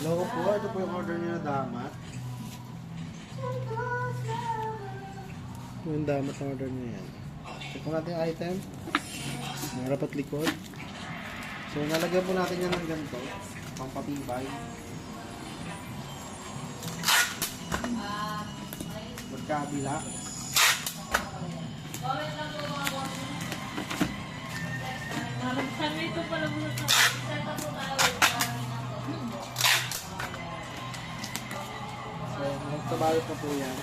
Loko po, ito po yung order niya na damat. Ito yung damat na order niya yan. Check po natin yung item. May harap at likod. So, nalagyan po natin yan ng ganito. Pampatibay. Magkabila. Sabi ito pala muna sa So, magkabalot na po yan.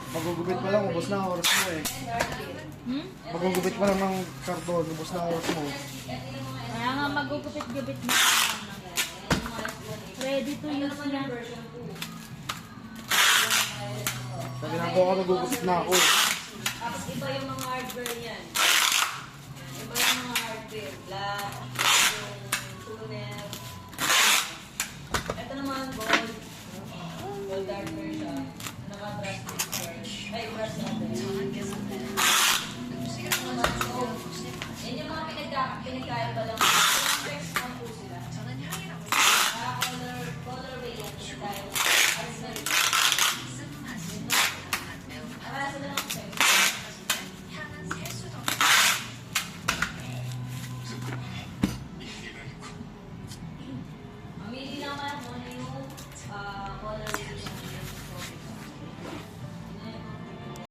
Magugupit pa lang, ubos na ang oras mo eh. Magugupit pa lang ng karton, ubos na ang oras mo. Kaya nga magugupit-gupit na. Ready to use na. Sa ginagawa ko, nagugupit na ako. Tapos iba yung mga hardware yan. Iba yung mga hardware. Black, yung tunnel. Ito naman gold. Gold hardware siya. Naka-trust. Ay,